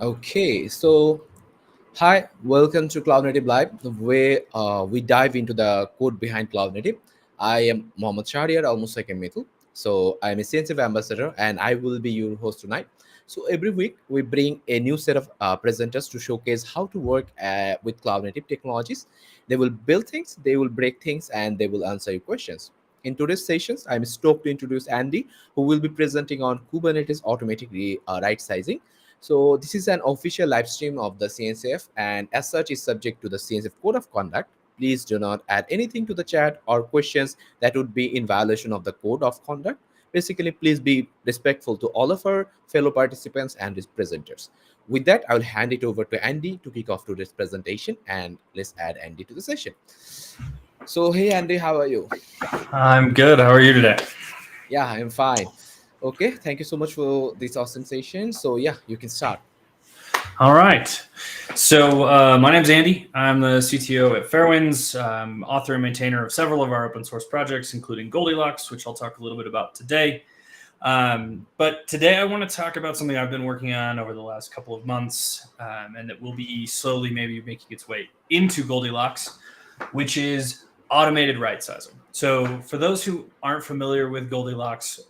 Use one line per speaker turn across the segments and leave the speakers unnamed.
Okay, so hi, welcome to Cloud Native Live, the way we dive into the code behind Cloud Native. I am Mohammad Shahriar, almost like a Mithil. So I'm a sensitive ambassador, and I will be your host tonight. So every week we bring a new set of presenters to showcase how to work with Cloud Native technologies. They will build things, they will break things, and they will answer your questions. In today's sessions, I'm stoked to introduce Andy, who will be presenting on Kubernetes automatic right sizing. So this is an official live stream of the CNCF and as such is subject to the CNCF code of conduct. Please do not add anything to the chat or questions that would be in violation of the code of conduct. Basically, please be respectful to all of our fellow participants and his presenters. With that, I will hand it over to Andy to kick off today's presentation and let's add Andy to the session. So, hey Andy, how are you?
I'm good. How are you today?
Yeah, I'm fine. Okay, thank you so much for this awesome session. So, yeah, you can start.
All right. So my name's Andy. I'm the CTO at Fairwinds, author and maintainer of several of our open source projects, including Goldilocks, which I'll talk a little bit about today. But today I want to talk about something I've been working on over the last couple of months, and that will be slowly maybe making its way into Goldilocks, which is automated right sizing. So for those who aren't familiar with Goldilocks,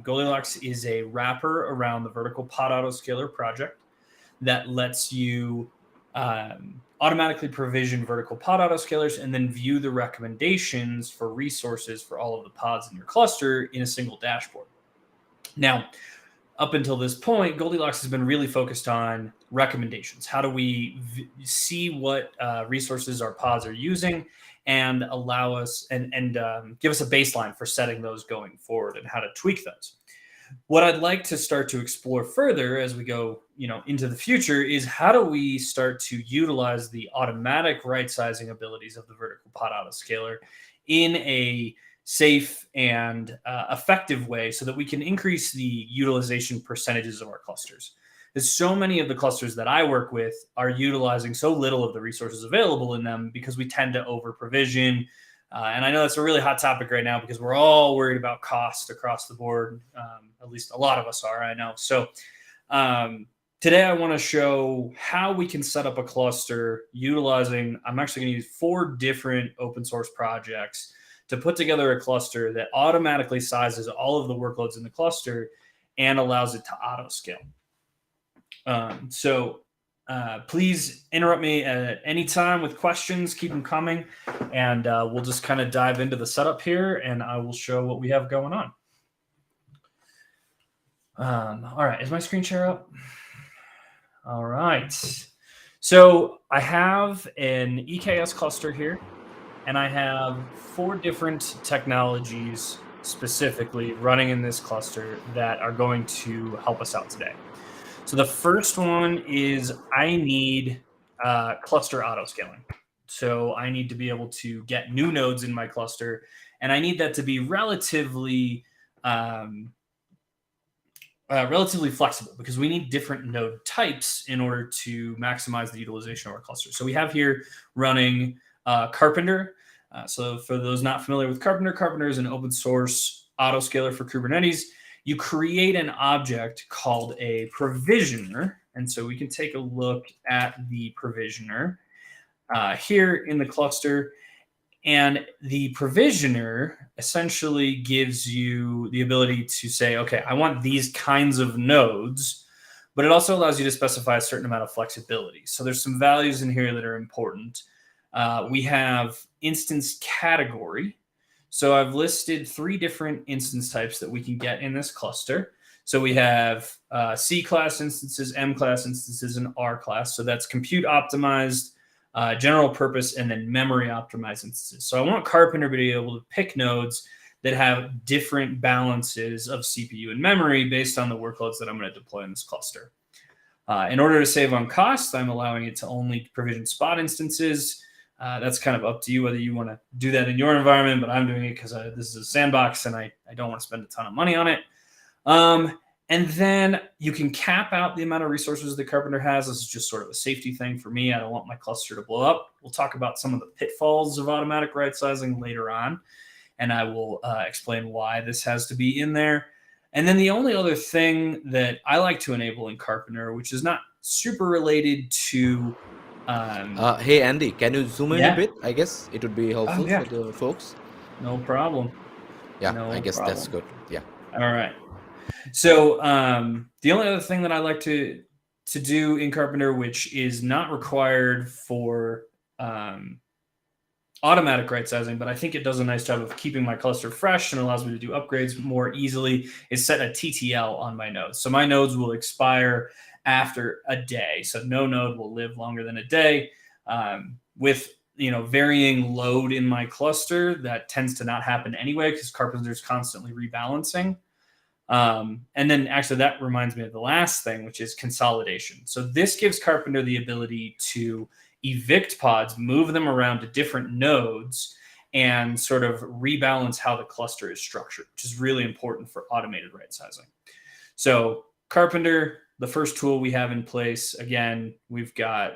Goldilocks is a wrapper around the vertical pod autoscaler project that lets you automatically provision vertical pod autoscalers and then view the recommendations for resources for all of the pods in your cluster in a single dashboard. Now, up until this point, Goldilocks has been really focused on recommendations. How do we see what resources our pods are using and allow us and give us a baseline for setting those going forward and how to tweak those? What I'd like to start to explore further as we go, into the future is how do we start to utilize the automatic right sizing abilities of the vertical pod autoscaler in a safe and effective way so that we can increase the utilization percentages of our clusters. Because so many of the clusters that I work with are utilizing so little of the resources available in them because we tend to over provision. And I know that's a really hot topic right now because we're all worried about cost across the board. At least a lot of us are, I know. So today I want to show how we can set up a cluster utilizing, I'm actually going to use 4 different open source projects to put together a cluster that automatically sizes all of the workloads in the cluster and allows it to auto scale. Please interrupt me at any time with questions. Keep them coming, and we'll just kind of dive into the setup here, and I will show what we have going on. All right, is my screen share up? All right. So I have an EKS cluster here, and I have 4 different technologies specifically running in this cluster that are going to help us out today. So the first one is I need cluster autoscaling. So I need to be able to get new nodes in my cluster, and I need that to be relatively flexible because we need different node types in order to maximize the utilization of our cluster. So we have here running Carpenter. So for those not familiar with Carpenter, Carpenter is an open source autoscaler for Kubernetes. You create an object called a provisioner. And so we can take a look at the provisioner here in the cluster. And the provisioner essentially gives you the ability to say, okay, I want these kinds of nodes, but it also allows you to specify a certain amount of flexibility. So there's some values in here that are important. We have instance category. So I've listed 3 different instance types that we can get in this cluster. So we have C class instances, M class instances, and R class. So that's compute optimized, general purpose, and then memory optimized instances. So I want Carpenter to be able to pick nodes that have different balances of CPU and memory based on the workloads that I'm going to deploy in this cluster. In order to save on cost, I'm allowing it to only provision spot instances. That's kind of up to you whether you want to do that in your environment, but I'm doing it because this is a sandbox and I don't want to spend a ton of money on it. And then you can cap out the amount of resources that Carpenter has. This is just sort of a safety thing for me. I don't want my cluster to blow up. We'll talk about some of the pitfalls of automatic right sizing later on, and I will explain why this has to be in there. And then the only other thing that I like to enable in Carpenter, which is not super related to,
Hey Andy, can you zoom in a
yeah,
bit? I guess it would be
oh
helpful
yeah,
for the folks.
no problem,
Yeah, I
no
guess that's
problem.
good. Yeah.
All right. So the only other thing that I like to do in Carpenter, which is not required for um, automatic right sizing, but I think it does a nice job of keeping my cluster fresh and allows me to do upgrades more easily, is set a TTL on my nodes. So my nodes will expire after a day. So no node will live longer than a day. With varying load in my cluster, that tends to not happen anyway because Carpenter's constantly rebalancing. And then actually that reminds me of the last thing, which is consolidation. So this gives Carpenter the ability to evict pods, move them around to different nodes, and sort of rebalance how the cluster is structured, which is really important for automated right sizing. So Carpenter, the first tool we have in place, again, we've got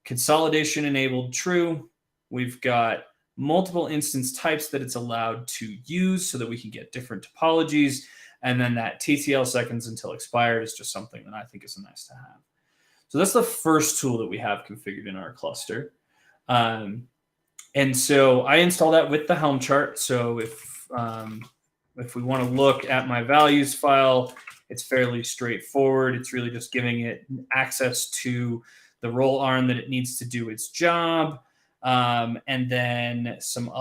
consolidation enabled true. We've got multiple instance types that it's allowed to use so that we can get different topologies. And then that TTL seconds until expired is just something that I think is nice to have. So that's the first tool that we have configured in our cluster. And so I install that with the Helm chart. So if we want to look at my values file, it's fairly straightforward. It's really just giving it access to the role arm that it needs to do its job, and then some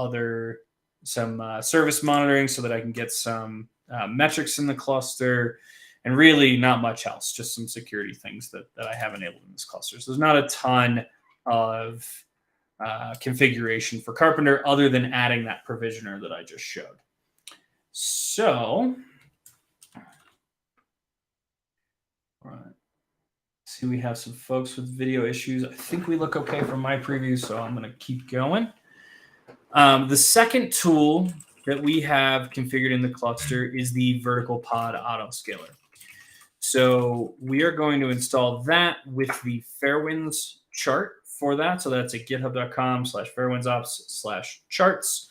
service monitoring so that I can get some metrics in the cluster, and really not much else, just some security things that I have enabled in this cluster. So there's not a ton of configuration for Carpenter other than adding that provisioner that I just showed. So, all right. See, we have some folks with video issues. I think we look okay from my preview, so I'm going to keep going. The second tool that we have configured in the cluster is the vertical pod autoscaler. So we are going to install that with the Fairwinds chart for that. So that's at github.com/fairwindsops/charts.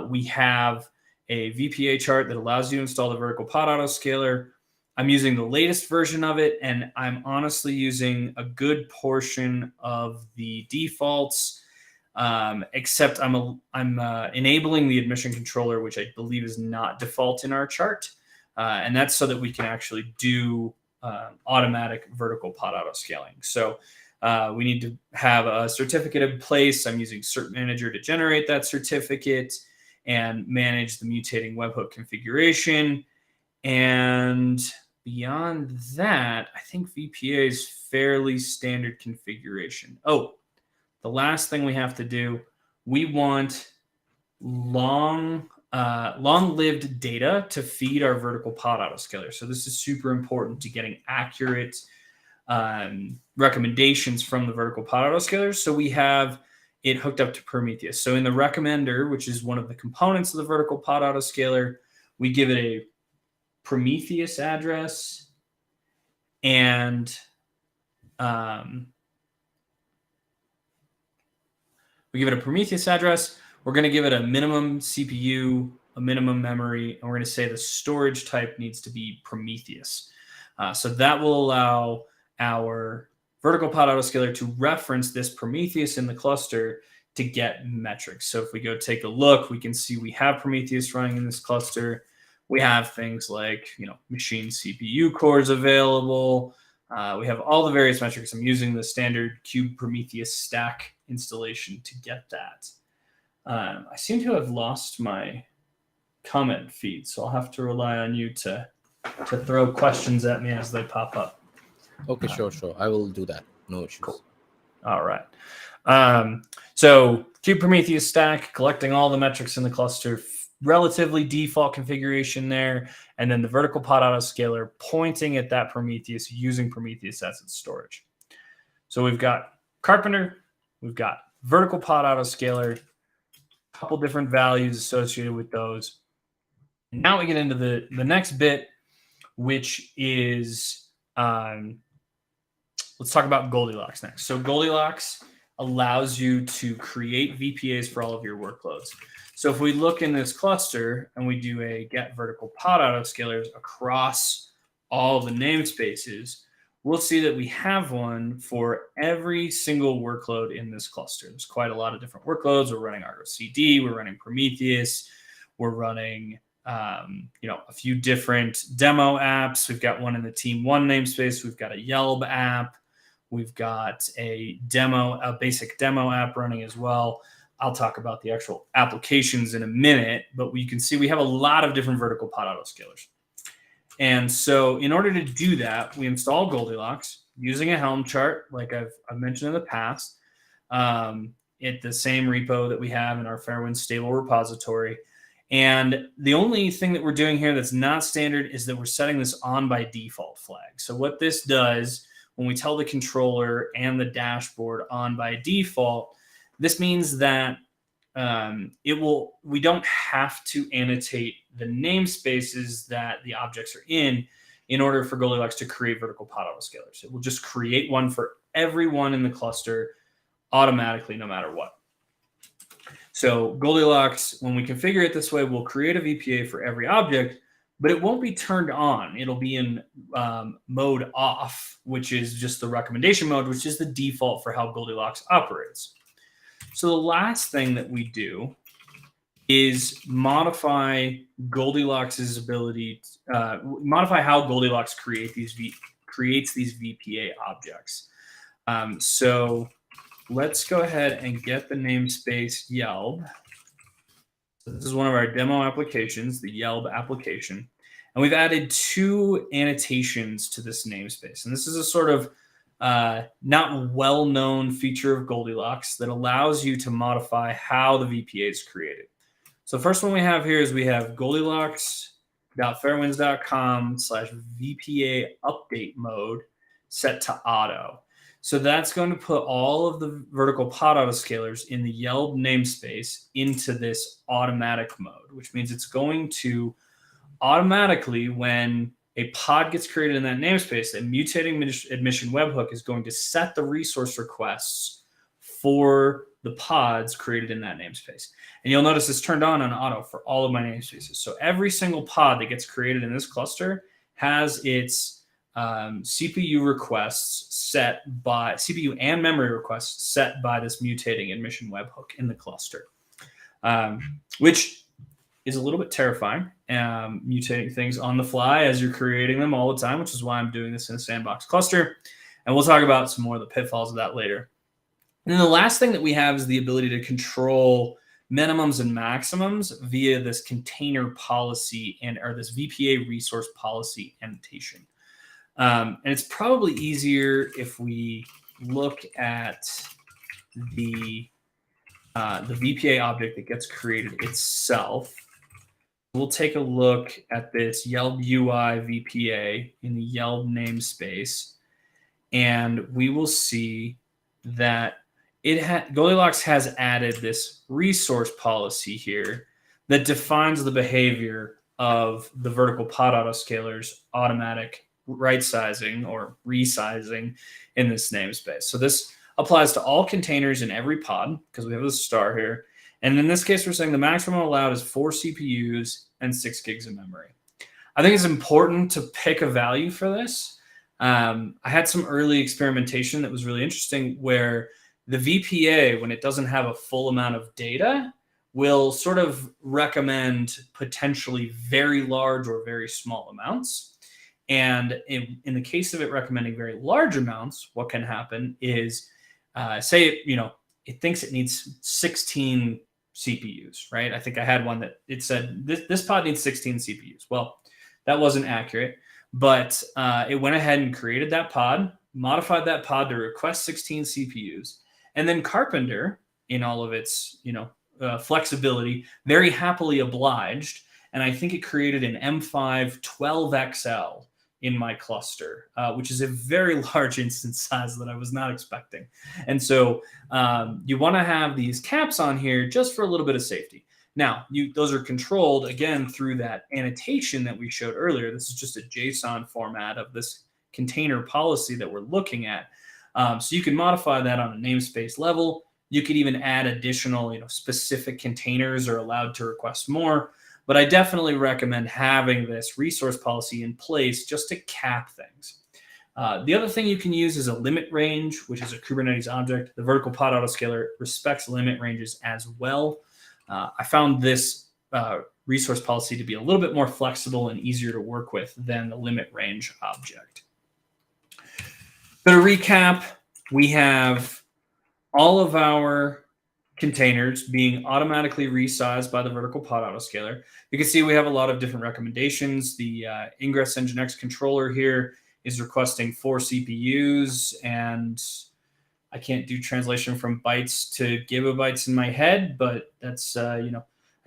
We have a VPA chart that allows you to install the vertical pod autoscaler. I'm using the latest version of it, and I'm honestly using a good portion of the defaults, except I'm enabling the admission controller, which I believe is not default in our chart. And that's so that we can actually do automatic vertical pod auto scaling. So we need to have a certificate in place. I'm using Cert Manager to generate that certificate and manage the mutating webhook configuration. And beyond that, I think VPA is fairly standard configuration. Oh, the last thing we have to do, we want long-lived data to feed our vertical pod autoscaler. So this is super important to getting accurate recommendations from the vertical pod autoscaler. So we have it hooked up to Prometheus. So in the recommender, which is one of the components of the vertical pod autoscaler, we give it a Prometheus address and we give it a Prometheus address. We're going to give it a minimum CPU, a minimum memory, and we're going to say the storage type needs to be Prometheus. So that will allow our vertical pod autoscaler to reference this Prometheus in the cluster to get metrics. So if we go take a look, we can see we have Prometheus running in this cluster. We have things like, machine CPU cores available. We have all the various metrics. I'm using the standard Cube Prometheus stack installation to get that. I seem to have lost my comment feed, so I'll have to rely on you to throw questions at me as they pop up.
Okay, sure. I will do that. No issues.
Cool. All right. So Cube Prometheus stack, collecting all the metrics in the cluster, relatively default configuration there, and then the vertical pod autoscaler pointing at that Prometheus, using Prometheus as its storage. So we've got Carpenter, we've got vertical pod autoscaler, a couple different values associated with those. And now we get into the next bit, which is let's talk about Goldilocks next. So Goldilocks allows you to create VPAs for all of your workloads. So if we look in this cluster and we do a get vertical pod autoscalers across all the namespaces, we'll see that we have one for every single workload in this cluster. There's quite a lot of different workloads. We're running Argo CD, we're running Prometheus, we're running a few different demo apps. We've got one in the Team One namespace. We've got a Yelp app. We've got a basic demo app running as well. I'll talk about the actual applications in a minute, but you can see we have a lot of different vertical pod autoscalers. And so in order to do that, we install Goldilocks using a Helm chart, like I've mentioned in the past, at the same repo that we have in our Fairwinds stable repository. And the only thing that we're doing here that's not standard is that we're setting this on by default flag. So what this does, when we tell the controller and the dashboard on by default, this means that we don't have to annotate the namespaces that the objects are in order for Goldilocks to create vertical pod autoscalers. It will just create one for everyone in the cluster automatically, no matter what. So Goldilocks, when we configure it this way, we'll create a VPA for every object, but it won't be turned on. It'll be in mode off, which is just the recommendation mode, which is the default for how Goldilocks operates. So the last thing that we do is modify Goldilocks' ability, modify how Goldilocks creates these VPA objects. So let's go ahead and get the namespace Yelp. So this is one of our demo applications, the Yelp application. And we've added 2 annotations to this namespace. And this is a sort of not well-known feature of Goldilocks that allows you to modify how the VPA is created. So the first one we have here is we have goldilocks.fairwinds.com/VPA update mode set to auto. So that's going to put all of the vertical pod autoscalers in the Yelp namespace into this automatic mode, which means it's going to automatically, when a pod gets created in that namespace, that mutating admission webhook is going to set the resource requests for the pods created in that namespace. And you'll notice it's turned on auto for all of my namespaces. So every single pod that gets created in this cluster has its CPU requests set by CPU and memory requests set by this mutating admission webhook in the cluster, which is a little bit terrifying, mutating things on the fly as you're creating them all the time, which is why I'm doing this in a sandbox cluster. And we'll talk about some more of the pitfalls of that later. And then the last thing that we have is the ability to control minimums and maximums via this container policy or this VPA resource policy annotation. And it's probably easier if we look at the VPA object that gets created itself. We'll take a look at this Yelp UI VPA in the Yelp namespace, and we will see that Goldilocks has added this resource policy here that defines the behavior of the vertical pod autoscaler's automatic rightsizing or resizing in this namespace. So this applies to all containers in every pod because we have a star here. And in this case, we're saying the maximum allowed is 4 CPUs and 6 gigs of memory. I think it's important to pick a value for this. I had some early experimentation that was really interesting where the VPA, when it doesn't have a full amount of data, will sort of recommend potentially very large or very small amounts. And in the case of it recommending very large amounts, what can happen is, say, it thinks it needs 16 CPUs, right? I think I had one that it said this pod needs 16 CPUs. Well, that wasn't accurate, but it went ahead and created that pod, modified that pod to request 16 CPUs, and then Carpenter, in all of its flexibility, very happily obliged, and I think it created an M5 12XL in my cluster, which is a very large instance size that I was not expecting. And so you want to have these caps on here just for a little bit of safety. Now, those are controlled, again, through that annotation that we showed earlier. This is just a JSON format of this container policy that we're looking at. So you can modify that on a namespace level. You could even add additional specific containers are allowed to request more. But I definitely recommend having this resource policy in place just to cap things. The other thing you can use is a limit range, which is a Kubernetes object. The vertical pod autoscaler respects limit ranges as well. I found this resource policy to be a little bit more flexible and easier to work with than the limit range object. So to recap, we have all of our containers being automatically resized by the vertical pod autoscaler. You can see we have a lot of different recommendations. The Ingress Nginx controller here is requesting 4 CPUs, and I can't do translation from bytes to gigabytes in my head, but that's a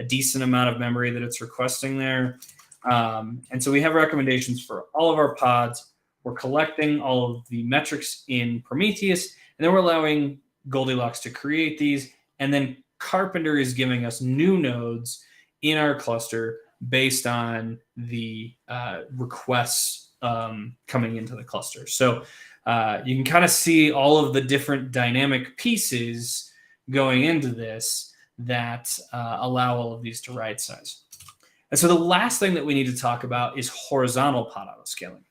decent amount of memory that it's requesting there. And so we have recommendations for all of our pods. We're collecting all of the metrics in Prometheus, and then we're allowing Goldilocks to create these. And then Carpenter is giving us new nodes in our cluster based on the requests coming into the cluster. So you can kind of see all of the different dynamic pieces going into this that allow all of these to right size. And so the last thing that we need to talk about is horizontal pod autoscaling.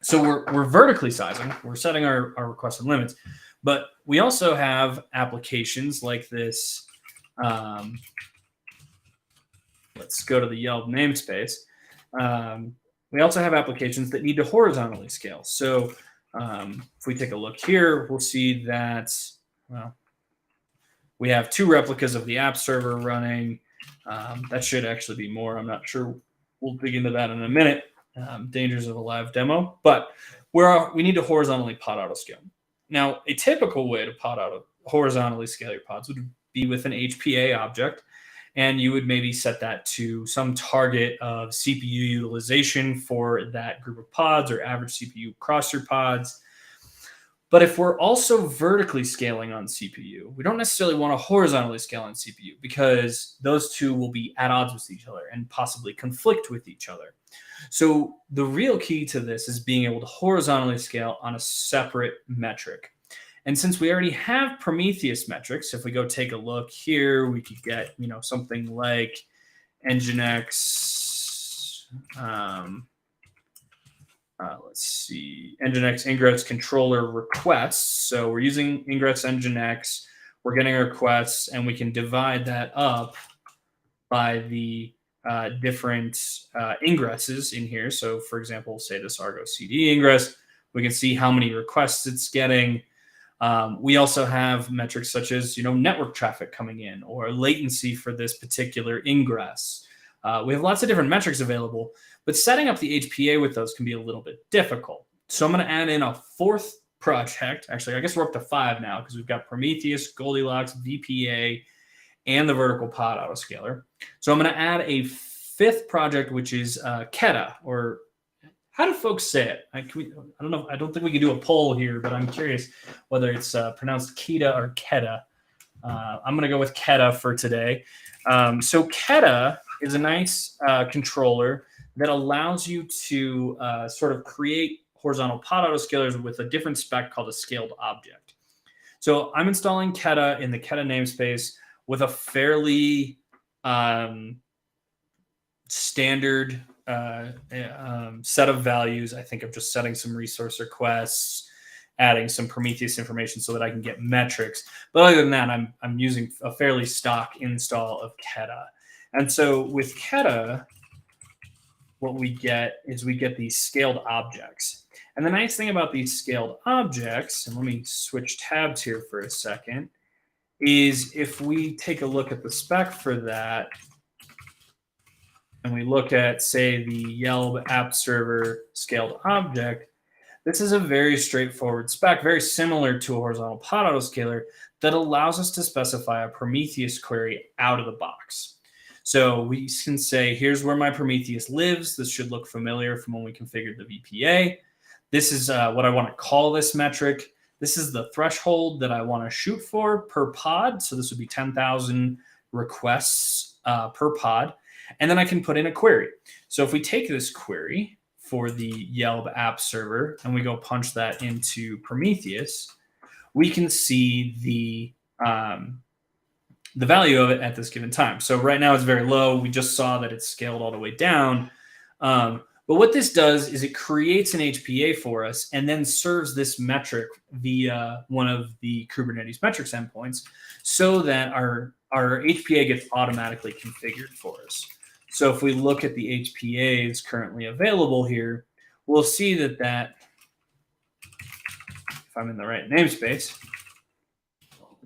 So we're vertically sizing, we're setting our requested limits, but we also have applications like this. Let's go to the Yelp namespace. We also have applications that need to horizontally scale. So if we take a look here, we'll see that, well, we have 2 replicas of the app server running. That should actually be more. I'm not sure. We'll dig into that in a minute. Dangers of a live demo, but we need to horizontally pod autoscale. Now, a typical way to horizontally scale your pods would be with an HPA object, and you would maybe set that to some target of CPU utilization for that group of pods or average CPU across your pods. But if we're also vertically scaling on CPU, we don't necessarily want to horizontally scale on CPU because those two will be at odds with each other and possibly conflict with each other. So the real key to this is being able to horizontally scale on a separate metric. And since we already have Prometheus metrics, if we go take a look here, we could get, something like Nginx, let's see, Nginx Ingress controller requests. So we're using Ingress Nginx, we're getting requests, and we can divide that up by the different ingresses in here. So for example, say this Argo CD ingress, we can see how many requests it's getting. We also have metrics such as, network traffic coming in or latency for this particular ingress. We have lots of different metrics available, but setting up the HPA with those can be a little bit difficult. So I'm going to add in a 4th project. Actually, I guess we're up to 5 now because we've got Prometheus, Goldilocks, VPA, and the vertical pod autoscaler. So I'm going to add a 5th project, which is Keta, or how do folks say it? I don't know. I don't think we can do a poll here, but I'm curious whether it's pronounced Keta or Keta. I'm going to go with Keta for today. So Keta is a nice controller that allows you to sort of create horizontal pod autoscalers with a different spec called a scaled object. So I'm installing Keta in the Keta namespace with a fairly standard set of values. I think I'm just setting some resource requests, adding some Prometheus information so that I can get metrics. But other than that, I'm using a fairly stock install of Keta. And so with Keta, what we get is we get these scaled objects. And the nice thing about these scaled objects, and let me switch tabs here for a second, is if we take a look at the spec for that, and we look at, say, the Yelp app server scaled object, this is a very straightforward spec, very similar to a horizontal pod autoscaler that allows us to specify a Prometheus query out of the box. So we can say, here's where my Prometheus lives. This should look familiar from when we configured the VPA. This is what I want to call this metric. This is the threshold that I want to shoot for per pod. So this would be 10,000 requests per pod. And then I can put in a query. So if we take this query for the Yelp app server and we go punch that into Prometheus, we can see the value of it at this given time. So right now it's very low. We just saw that it's scaled all the way down. But But what this does is it creates an HPA for us and then serves this metric via one of the Kubernetes metrics endpoints so that our HPA gets automatically configured for us. So if we look at the HPAs currently available here, we'll see that if I'm in the right namespace,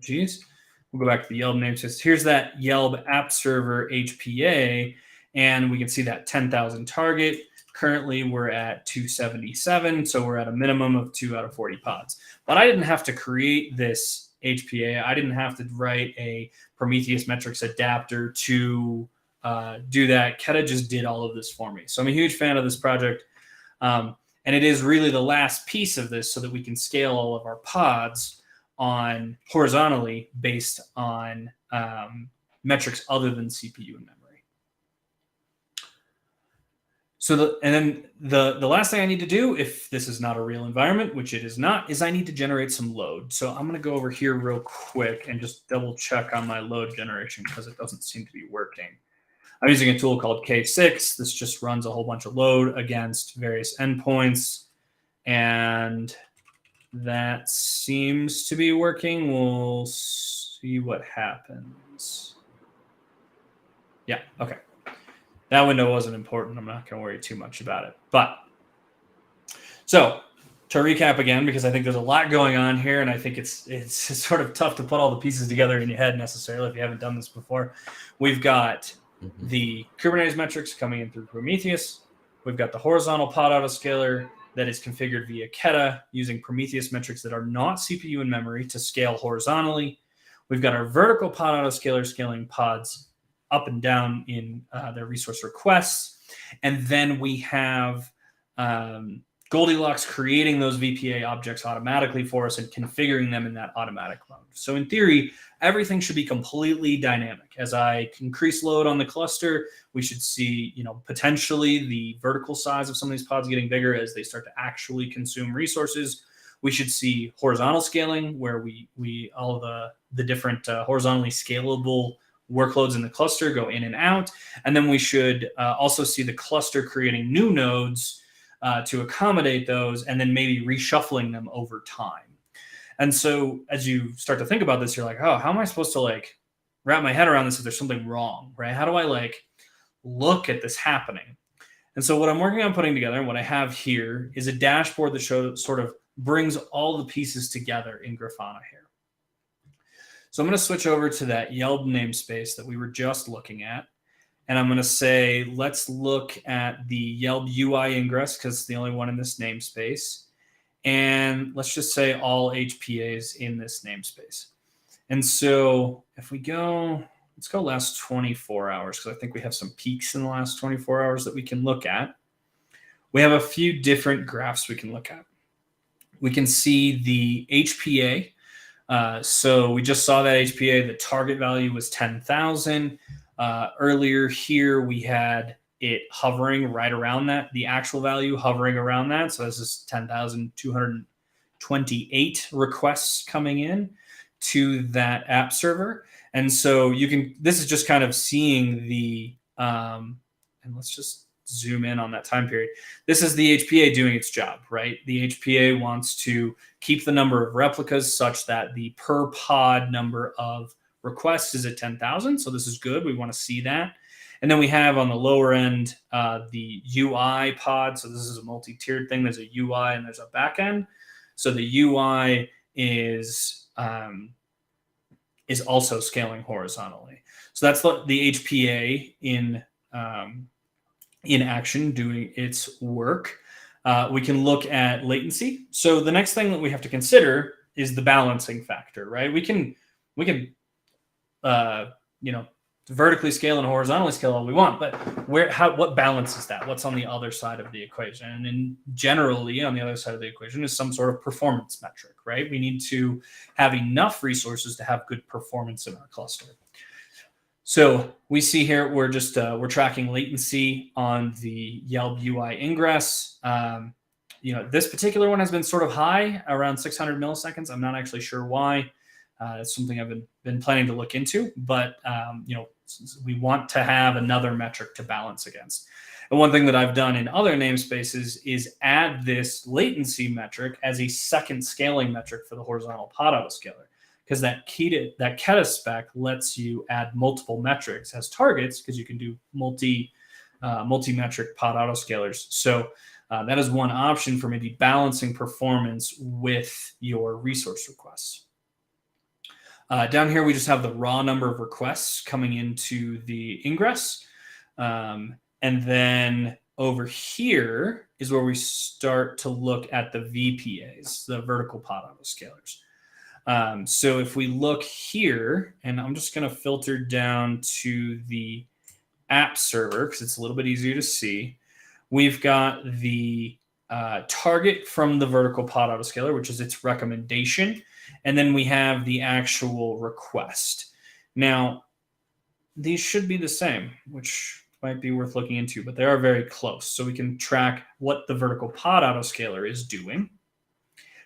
we'll go back to the Yelp namespace. Here's that Yelp app server HPA, and we can see that 10,000 target. Currently, we're at 277, so we're at a minimum of 2 out of 40 pods. But I didn't have to create this HPA. I didn't have to write a Prometheus metrics adapter to do that. Keta just did all of this for me. So I'm a huge fan of this project. And it is really the last piece of this so that we can scale all of our pods on horizontally based on metrics other than CPU and memory. So then the last thing I need to do, if this is not a real environment, which it is not, is I need to generate some load. So I'm going to go over here real quick and just double check on my load generation because it doesn't seem to be working. I'm using a tool called K6. This just runs a whole bunch of load against various endpoints, and that seems to be working. We'll see what happens. Yeah, okay. That window wasn't important. I'm not going to worry too much about it. But so to recap again, because I think there's a lot going on here, and I think it's sort of tough to put all the pieces together in your head necessarily if you haven't done this before. We've got the Kubernetes metrics coming in through Prometheus. We've got the horizontal pod autoscaler that is configured via Keta using Prometheus metrics that are not CPU and memory to scale horizontally. We've got our vertical pod autoscaler scaling pods up and down in their resource requests. And then we have Goldilocks creating those VPA objects automatically for us and configuring them in that automatic mode. So in theory, everything should be completely dynamic. As I increase load on the cluster, we should see, potentially the vertical size of some of these pods getting bigger as they start to actually consume resources. We should see horizontal scaling where we all the different horizontally scalable workloads in the cluster go in and out. And then we should also see the cluster creating new nodes to accommodate those and then maybe reshuffling them over time. And so as you start to think about this, you're like, oh, how am I supposed to wrap my head around this if there's something wrong, right? How do I look at this happening? And so what I'm working on putting together and what I have here is a dashboard that sort of brings all the pieces together in Grafana here. So I'm going to switch over to that Yelp namespace that we were just looking at. And I'm going to say, let's look at the Yelp UI ingress because it's the only one in this namespace. And let's just say all HPAs in this namespace. And so if we go, let's go last 24 hours because I think we have some peaks in the last 24 hours that we can look at. We have a few different graphs we can look at. We can see the HPA. So we just saw that HPA, the target value was 10,000. Earlier here, we had it hovering right around that, the actual value hovering around that. So this is 10,228 requests coming in to that app server. And so this is just kind of seeing the, and let's just zoom in on that time period. This is the HPA doing its job, right? The HPA wants to keep the number of replicas such that the per pod number of requests is at 10,000. So this is good. We want to see that. And then we have on the lower end, the UI pod. So this is a multi-tiered thing. There's a UI and there's a backend. So the UI is also scaling horizontally. So that's the HPA in action doing its work. We can look at latency. So the next thing that we have to consider is the balancing factor, right? We can vertically scale and horizontally scale all we want, but what balances that? What's on the other side of the equation? And then generally on the other side of the equation is some sort of performance metric, right? We need to have enough resources to have good performance in our cluster. So we see here, we're tracking latency on the Yelp UI ingress. This particular one has been sort of high, around 600 milliseconds. I'm not actually sure why. It's something I've been planning to look into, but we want to have another metric to balance against. And one thing that I've done in other namespaces is add this latency metric as a second scaling metric for the horizontal pod autoscaler, because that Keta spec lets you add multiple metrics as targets, because you can do multi-metric pod autoscalers. So that is one option for maybe balancing performance with your resource requests. Down here, we just have the raw number of requests coming into the ingress. And then over here is where we start to look at the VPAs, the vertical pod autoscalers. So if we look here, and I'm just going to filter down to the app server because it's a little bit easier to see, we've got the target from the vertical pod autoscaler, which is its recommendation. And then we have the actual request. Now, these should be the same, which might be worth looking into, but they are very close. So we can track what the vertical pod autoscaler is doing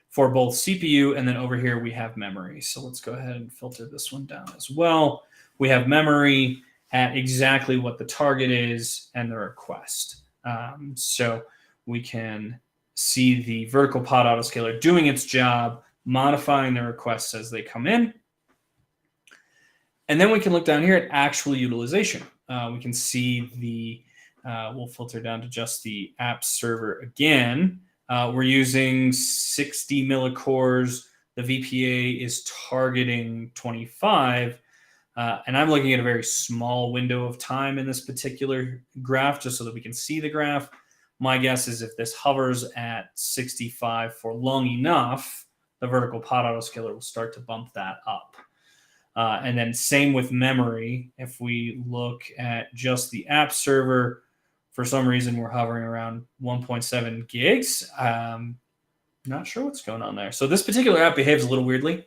for both CPU, and then over here we have memory. So let's go ahead and filter this one down as well. We have memory at exactly what the target is and the request. So we can see the vertical pod autoscaler doing its job, modifying the requests as they come in. And then we can look down here at actual utilization. We can see the, we'll filter down to just the app server again. We're using 60 millicores. The VPA is targeting 25. And I'm looking at a very small window of time in this particular graph, just so that we can see the graph. My guess is if this hovers at 65 for long enough, the vertical pod autoscaler will start to bump that up. And then same with memory. If we look at just the app server, for some reason we're hovering around 1.7 gigs. Not sure what's going on there. So this particular app behaves a little weirdly.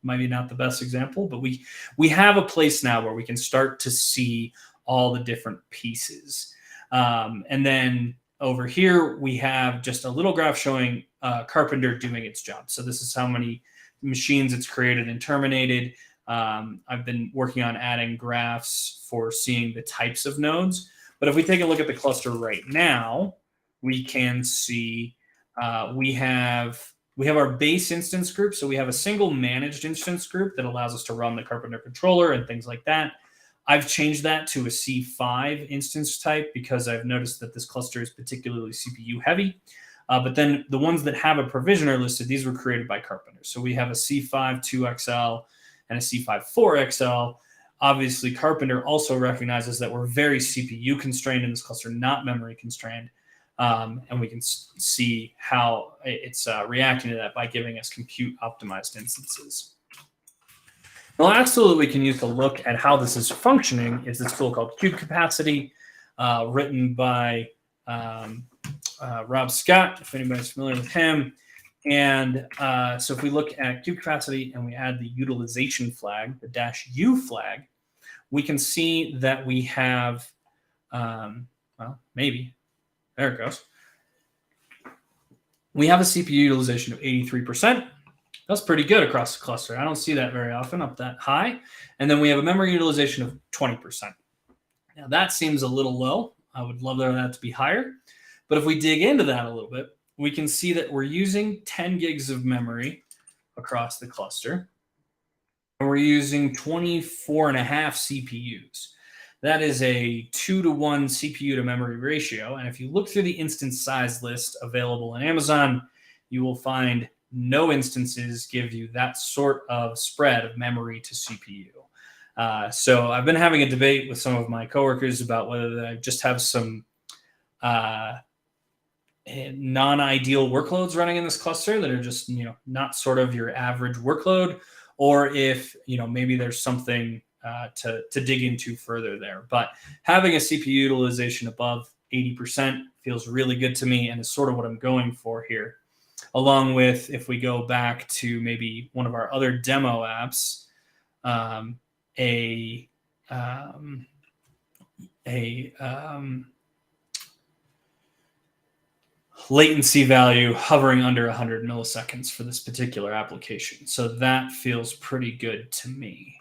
Maybe not the best example, but we have a place now where we can start to see all the different pieces. And then over here, we have just a little graph showing Carpenter doing its job. So this is how many machines it's created and terminated. I've been working on adding graphs for seeing the types of nodes. But if we take a look at the cluster right now, we can see we have our base instance group. So we have a single managed instance group that allows us to run the Carpenter controller and things like that. I've changed that to a C5 instance type because I've noticed that this cluster is particularly CPU heavy. But then the ones that have a provisioner listed, these were created by Carpenter. So we have a C5 2XL and a C5 4XL. Obviously, Carpenter also recognizes that we're very CPU constrained in this cluster, not memory constrained. And we can see how it's reacting to that by giving us compute optimized instances. The last tool that we can use to look at how this is functioning is this tool called Kube Capacity, written by Rob Scott, if anybody's familiar with him. And so if we look at Kube Capacity and we add the utilization flag, the -U flag, we can see that we have, well, maybe. There it goes. We have a CPU utilization of 83%. That's pretty good across the cluster. I don't see that very often up that high. And then we have a memory utilization of 20%. Now that seems a little low. I would love that to be higher. But if we dig into that a little bit, we can see that we're using 10 gigs of memory across the cluster. And we're using 24.5 CPUs. That is a 2-to-1 CPU to memory ratio. And if you look through the instance size list available on Amazon, you will find no instances give you that sort of spread of memory to CPU. So I've been having a debate with some of my coworkers about whether I just have some non-ideal workloads running in this cluster that are just, not sort of your average workload, or if, maybe there's something to dig into further there. But having a CPU utilization above 80% feels really good to me and is sort of what I'm going for here. Along with, if we go back to maybe one of our other demo apps, latency value hovering under 100 milliseconds for this particular application. So that feels pretty good to me.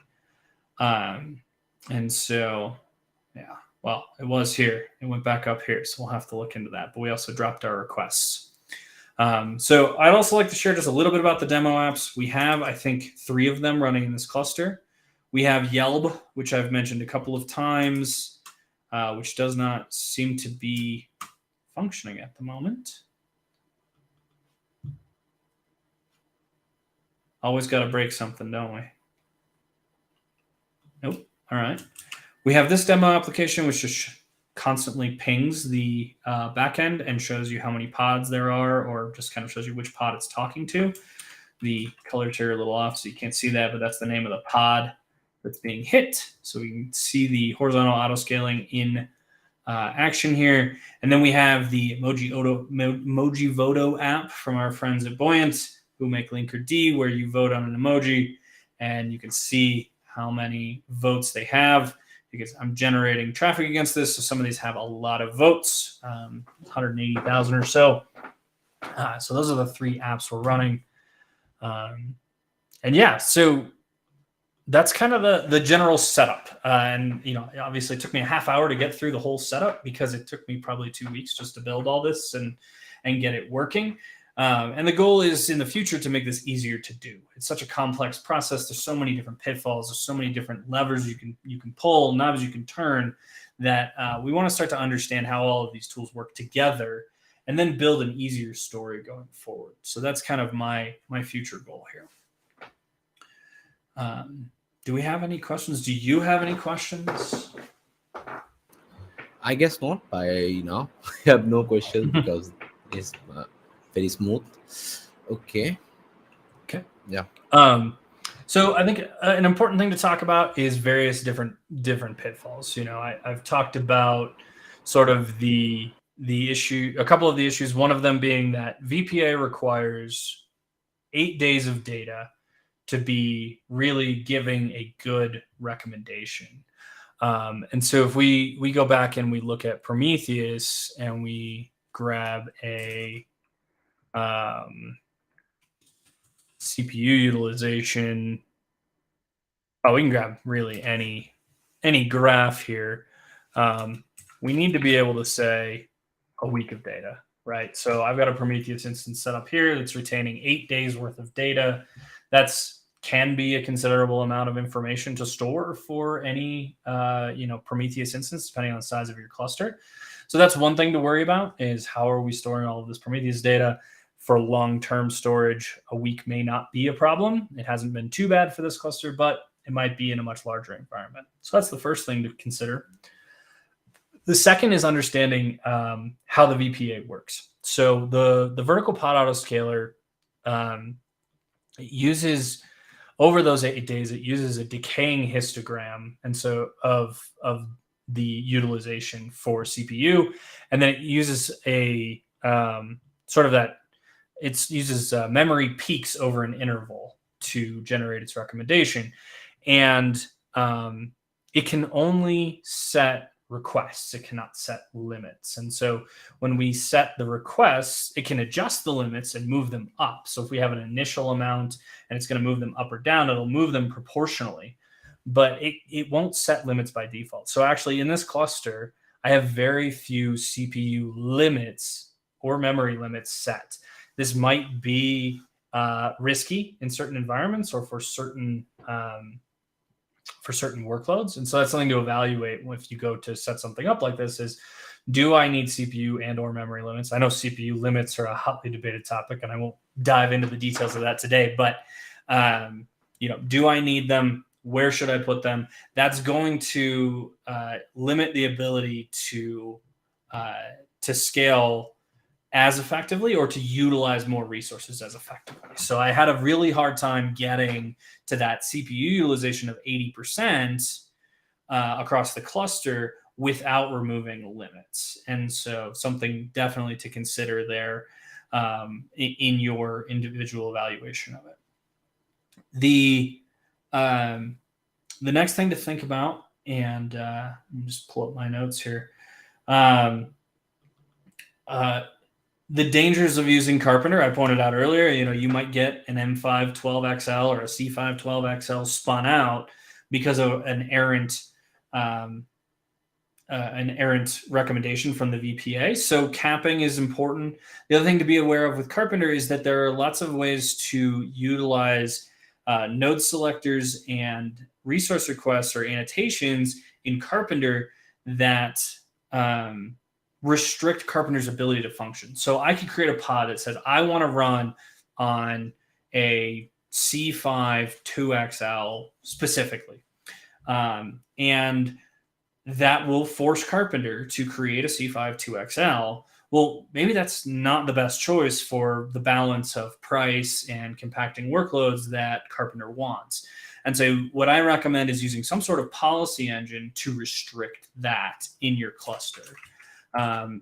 And so, yeah, Well, it was here. It went back up here, so we'll have to look into that. But we also dropped our requests. So I'd also like to share just a little bit about the demo apps. We have, I think, 3 of them running in this cluster. We have Yelp, which I've mentioned a couple of times, which does not seem to be functioning at the moment. Always got to break something, don't we? Nope. All right. We have this demo application, which just constantly pings the backend and shows you how many pods there are, or just kind of shows you which pod it's talking to. The colors here are a little off, so you can't see that, but that's the name of the pod that's being hit. So we can see the horizontal auto scaling in action here. And then we have the Emoji Voto app from our friends at Buoyant, who make Linkerd, where you vote on an emoji, and you can see how many votes they have, because I'm generating traffic against this. So some of these have a lot of votes, 180,000 or so. So those are the 3 apps we're running. And yeah, so that's kind of the general setup. And, obviously it took me a half hour to get through the whole setup, because it took me probably 2 weeks just to build all this and get it working. And the goal is in the future to make this easier to do. It's such a complex process. There's so many different pitfalls. There's so many different levers you can pull, knobs you can turn, that we want to start to understand how all of these tools work together, and then build an easier story going forward. So that's kind of my future goal here. Do we have any questions? Do you have any questions?
I guess not. I have no questions because it's very smooth. Okay. Yeah.
So I think an important thing to talk about is various different pitfalls. I've talked about sort of the issue, a couple of the issues. One of them being that VPA requires 8 days of data to be really giving a good recommendation. And so if we go back and we look at Prometheus and we grab a CPU utilization, we can grab really any graph here. We need to be able to say a week of data, right? So I've got a Prometheus instance set up here that's retaining 8 days worth of data. Can be a considerable amount of information to store for any Prometheus instance, depending on the size of your cluster. So that's one thing to worry about, is how are we storing all of this Prometheus data. For long-term storage, a week may not be a problem. It hasn't been too bad for this cluster, but it might be in a much larger environment. So that's the first thing to consider. The second is understanding how the VPA works. So the vertical pod autoscaler uses, over those 8 days, it uses a decaying histogram, and so of the utilization for CPU, and then it uses a sort of that. It uses memory peaks over an interval to generate its recommendation, and it can only set requests. It cannot set limits. And so when we set the requests, it can adjust the limits and move them up. So if we have an initial amount and it's going to move them up or down, it'll move them proportionally, but it won't set limits by default. So actually in this cluster, I have very few CPU limits or memory limits set. This might be risky in certain environments or for certain workloads. And so that's something to evaluate if you go to set something up like this is, do I need CPU and or memory limits? I know CPU limits are a hotly debated topic, and I won't dive into the details of that today, but do I need them? Where should I put them? That's going to limit the ability to scale as effectively or to utilize more resources as effectively. So I had a really hard time getting to that CPU utilization of 80% across the cluster without removing limits. And so something definitely to consider there in your individual evaluation of it. The next thing to think about, and let me just pull up my notes here. The dangers of using Carpenter, I pointed out earlier, you might get an M512XL or a C512XL spun out because of an errant an errant recommendation from the VPA. So capping is important. The other thing to be aware of with Carpenter is that there are lots of ways to utilize node selectors and resource requests or annotations in Carpenter that restrict Carpenter's ability to function. So I could create a pod that says, I want to run on a C5 2XL specifically. And that will force Carpenter to create a C5 2XL. Well, maybe that's not the best choice for the balance of price and compacting workloads that Carpenter wants. And so what I recommend is using some sort of policy engine to restrict that in your cluster.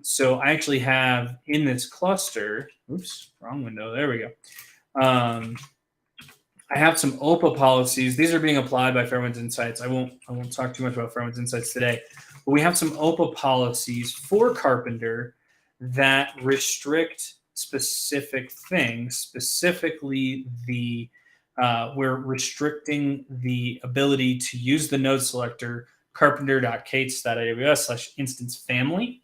So I actually have in this cluster, oops, wrong window, there we go. I have some OPA policies. These are being applied by Fairwinds Insights. I won't talk too much about Fairwinds Insights today, but we have some OPA policies for Carpenter that restrict specific things. Specifically, we're restricting the ability to use the node selector carpenter.k8s.aws/instance family.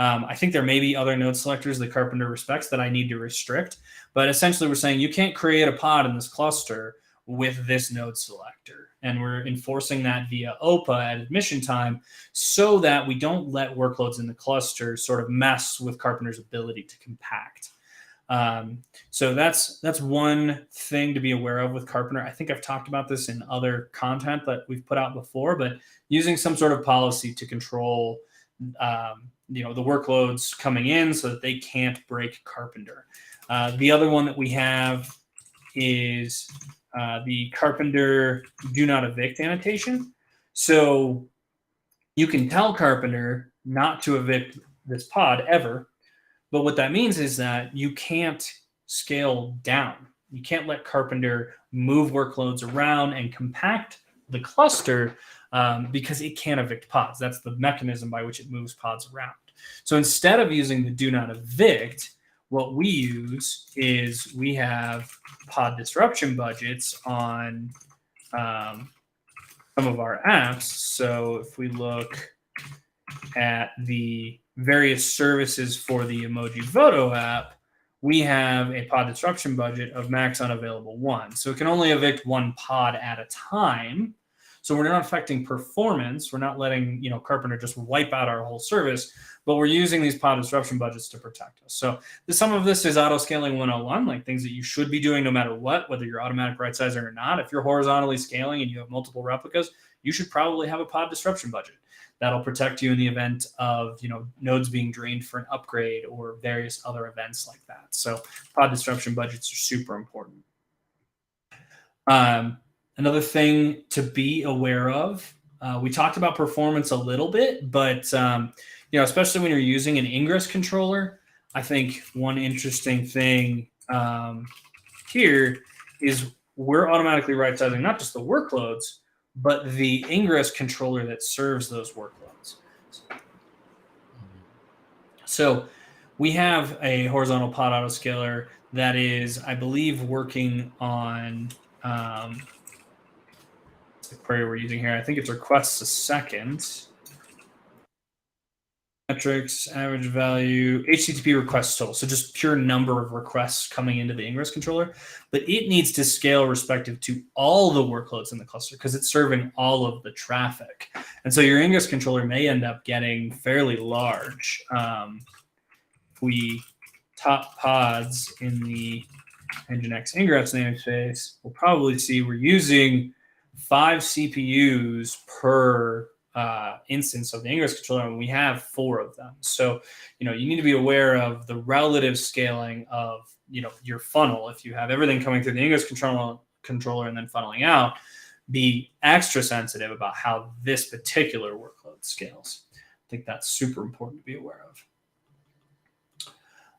I think there may be other node selectors that Carpenter respects that I need to restrict, but essentially we're saying you can't create a pod in this cluster with this node selector. And we're enforcing that via OPA at admission time so that we don't let workloads in the cluster sort of mess with Carpenter's ability to compact. So that's one thing to be aware of with Carpenter. I think I've talked about this in other content that we've put out before, but using some sort of policy to control the workloads coming in so that they can't break Carpenter. The other one that we have is the Carpenter do not evict annotation. So you can tell Carpenter not to evict this pod ever, but what that means is that you can't scale down. You can't let Carpenter move workloads around and compact the cluster because it can't evict pods. That's the mechanism by which it moves pods around. So instead of using the do not evict, what we use is we have pod disruption budgets on some of our apps. So if we look at the various services for the Emoji Photo app, we have a pod disruption budget of max unavailable 1. So it can only evict one pod at a time. So we're not affecting performance. We're not letting Carpenter just wipe out our whole service, but we're using these pod disruption budgets to protect us. So some of this is auto scaling 101, like things that you should be doing no matter what, whether you're automatic right sizing or not. If you're horizontally scaling and you have multiple replicas, you should probably have a pod disruption budget. That'll protect you in the event of nodes being drained for an upgrade or various other events like that. So pod disruption budgets are super important. Another thing to be aware of, we talked about performance a little bit, but especially when you're using an ingress controller, I think one interesting thing here is we're automatically right-sizing not just the workloads, but the ingress controller that serves those workloads. So we have a horizontal pod autoscaler that is, I believe, working on the query we're using here. I think it's requests a second. Metrics, average value, HTTP requests total. So just pure number of requests coming into the ingress controller. But it needs to scale respective to all the workloads in the cluster because it's serving all of the traffic. And so your ingress controller may end up getting fairly large. If we top pods in the Nginx ingress namespace, we'll probably see we're using 5 CPUs per instance of the ingress controller, and we have 4 of them. So, you need to be aware of the relative scaling of, your funnel. If you have everything coming through the ingress controller and then funneling out, be extra sensitive about how this particular workload scales. I think that's super important to be aware of.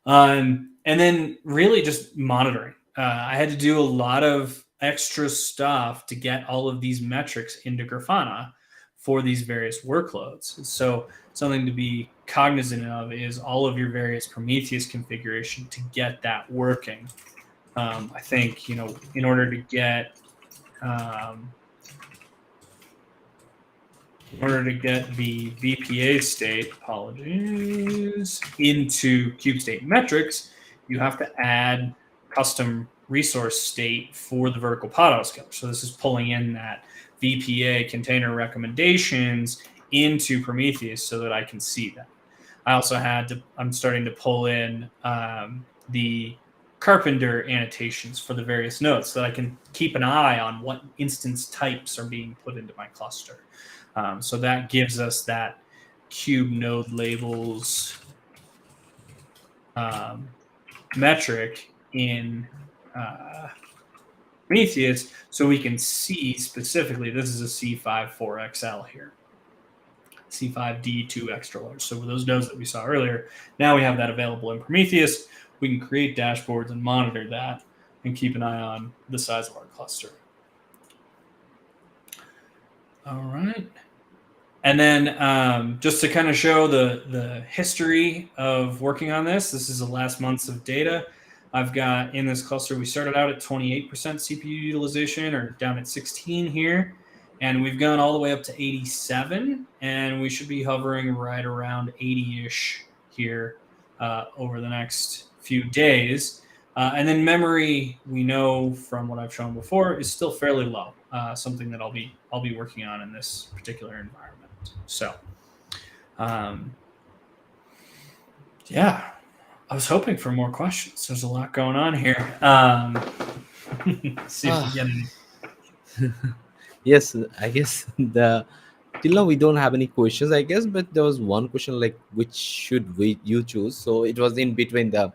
And then really just monitoring. I had to do a lot of extra stuff to get all of these metrics into Grafana for these various workloads. So something to be cognizant of is all of your various Prometheus configuration to get that working. I think, in order to get in order to get the VPA state, apologies, into kube state metrics, you have to add custom resource state for the vertical pod autoscaler. So this is pulling in that VPA container recommendations into Prometheus so that I can see that. I also I'm starting to pull in the Carpenter annotations for the various nodes so that I can keep an eye on what instance types are being put into my cluster. So that gives us that cube node labels metric in Prometheus, so we can see specifically, this is a C5-4XL here, C5D2 extra large. So those nodes that we saw earlier, now we have that available in Prometheus. We can create dashboards and monitor that and keep an eye on the size of our cluster. All right. And then just to kind of show the history of working on this is the last months of data. I've got in this cluster, we started out at 28% CPU utilization, or down at 16 here. And we've gone all the way up to 87, and we should be hovering right around 80-ish here over the next few days. And then memory, we know from what I've shown before, is still fairly low. Something that I'll be working on in this particular environment. So, yeah, I was hoping for more questions. There's a lot going on here. See if we get any.
Yes, I guess till now we don't have any questions, I guess, but there was one question like which should you choose. So it was in between the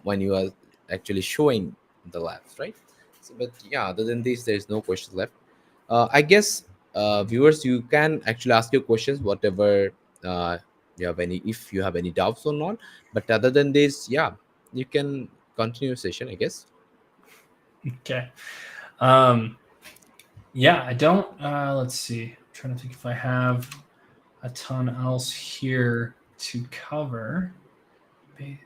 when you are actually showing the labs, right? So, but yeah, other than this, there is no questions left. I guess viewers, you can actually ask your questions, whatever you have any, if you have any doubts or not. But other than this, yeah, you can continue your session, I guess.
Okay. Yeah, I don't. Let's see. I'm trying to think if I have a ton else here to cover. We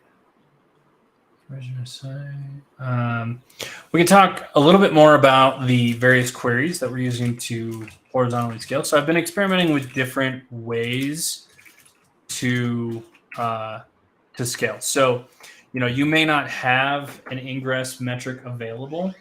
can talk a little bit more about the various queries that we're using to horizontally scale. So I've been experimenting with different ways to scale. So, you may not have an ingress metric available.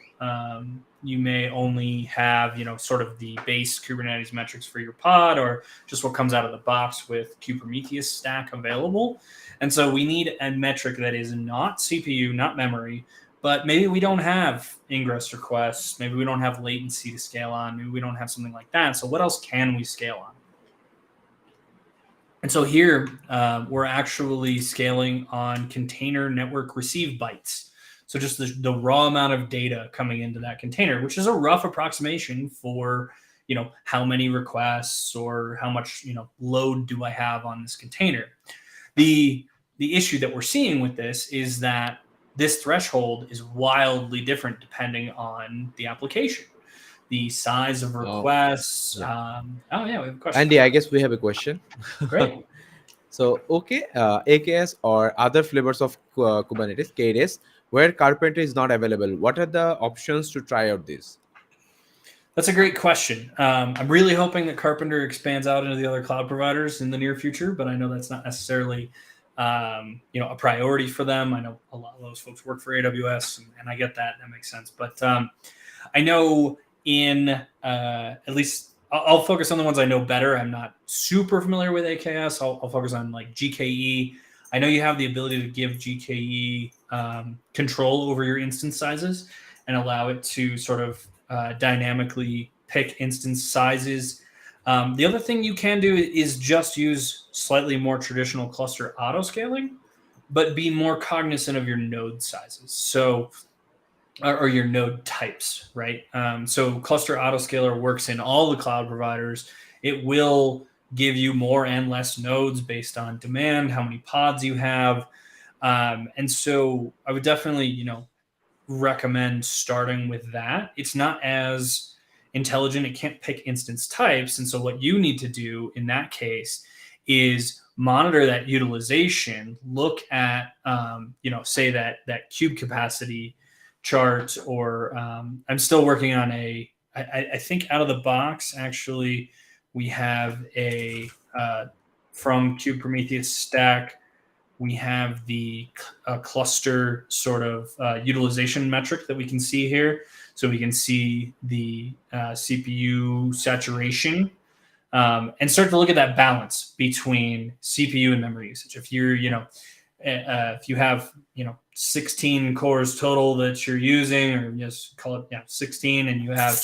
You may only have, sort of the base Kubernetes metrics for your pod, or just what comes out of the box with Kubernetes stack available. And so we need a metric that is not CPU, not memory, but maybe we don't have ingress requests. Maybe we don't have latency to scale on. Maybe we don't have something like that. So what else can we scale on? And so here we're actually scaling on container network receive bytes. So just the raw amount of data coming into that container, which is a rough approximation for, how many requests or how much, load do I have on this container. The issue that we're seeing with this is that this threshold is wildly different depending on the application, the size of requests.
Yeah.
We have a question.
Andy, I guess we have a question.
Great.
So, okay, AKS or other flavors of Kubernetes, KDS, where Carpenter is not available, what are the options to try out this?
That's a great question. I'm really hoping that Carpenter expands out into the other cloud providers in the near future, but I know that's not necessarily a priority for them. I know a lot of those folks work for AWS, and I get that. That makes sense. But I know in at least I'll focus on the ones I know better. I'm not super familiar with AKS. I'll focus on like GKE. I know you have the ability to give GKE control over your instance sizes and allow it to sort of dynamically pick instance sizes. The other thing you can do is just use slightly more traditional cluster auto scaling, but be more cognizant of your node sizes. So, or your node types, right? So cluster autoscaler works in all the cloud providers. It will give you more and less nodes based on demand, how many pods you have. And so I would definitely, recommend starting with that. It's not as intelligent. It can't pick instance types. And so what you need to do in that case is monitor that utilization, look at, say that cube capacity chart, or I'm still working on I think out of the box, actually, we have a from Kubernetes stack, we have the cluster sort of utilization metric that we can see here. So we can see the CPU saturation and start to look at that balance between CPU and memory usage. If you're, if you have, 16 cores total that you're using, or just call it 16, and you have,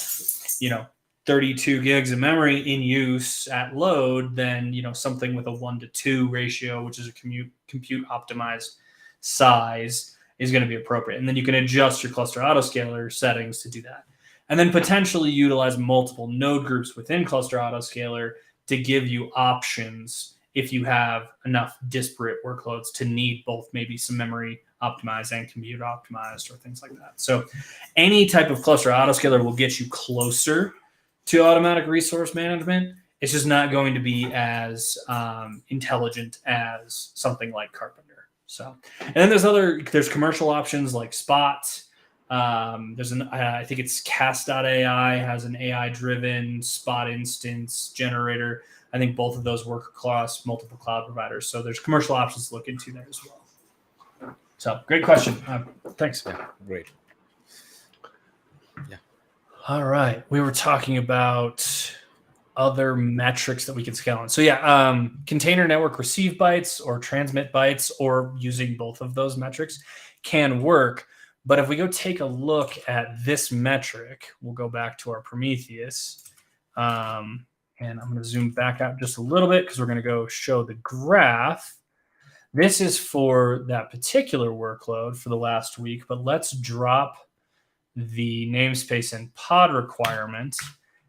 32 gigs of memory in use at load, then something with a 1-to-2 ratio, which is a compute optimized size, is going to be appropriate. And then you can adjust your cluster autoscaler settings to do that. And then potentially utilize multiple node groups within cluster autoscaler to give you options if you have enough disparate workloads to need both maybe some memory optimized and compute optimized or things like that. So any type of cluster autoscaler will get you closer to automatic resource management. It's just not going to be as intelligent as something like Carpenter. So, and then there's commercial options like Spot. There's I think it's Cast.ai has an AI-driven Spot instance generator. I think both of those work across multiple cloud providers. So there's commercial options to look into there as well. So great question. Thanks.
Yeah, great. Yeah.
All right. We were talking about other metrics that we can scale on. So container network receive bytes or transmit bytes, or using both of those metrics can work. But if we go take a look at this metric, we'll go back to our Prometheus. And I'm going to zoom back out just a little bit because we're going to go show the graph. This is for that particular workload for the last week, but let's drop the namespace and pod requirement,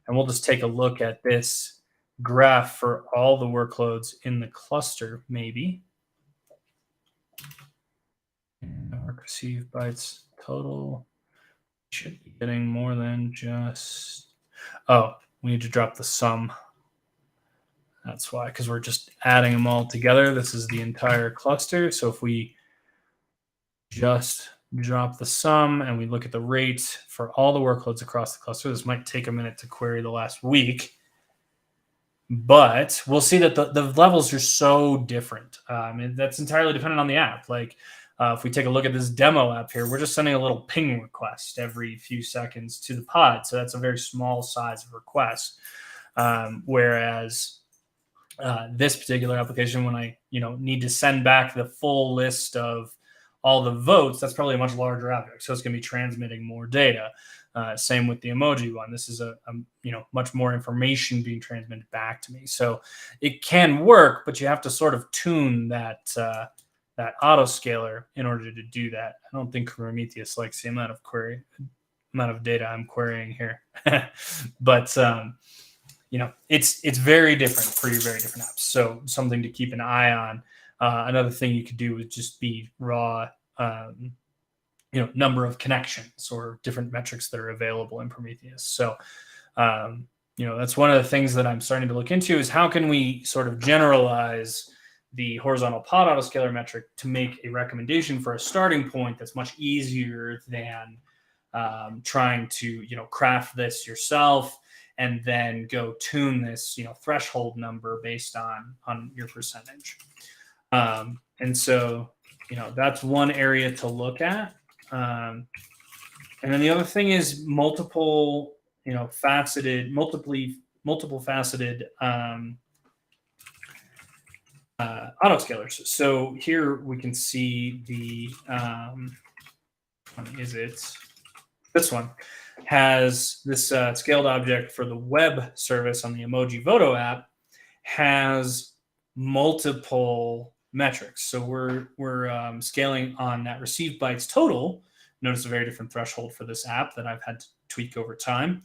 and we'll just take a look at this graph for all the workloads in the cluster, maybe. Network receive bytes total. Should be getting more than just... Oh, we need to drop the sum. That's why, because we're just adding them all together. This is the entire cluster. So if we just drop the sum and we look at the rate for all the workloads across the cluster, this might take a minute to query the last week, but we'll see that the levels are so different. And that's entirely dependent on the app. Like if we take a look at this demo app here, we're just sending a little ping request every few seconds to the pod. So that's a very small size of request. Whereas this particular application, when I need to send back the full list of all the votes, that's probably a much larger object. So it's going to be transmitting more data. Same with the emoji one. This is a much more information being transmitted back to me. So it can work, but you have to sort of tune that autoscaler in order to do that. I don't think Prometheus likes the amount of data I'm querying here, but it's very different for your very different apps. So something to keep an eye on. Another thing you could do would just be raw, number of connections or different metrics that are available in Prometheus. So, that's one of the things that I'm starting to look into is how can we sort of generalize the horizontal pod autoscaler metric to make a recommendation for a starting point that's much easier than trying to, craft this yourself and then go tune this, threshold number based on your percentage. And so, that's one area to look at. And then the other thing is multiple faceted autoscalers. So here we can see the this one has this scaled object for the web service on the Emoji Photo app has multiple metrics. So we're scaling on that received bytes total. Notice a very different threshold for this app that I've had to tweak over time.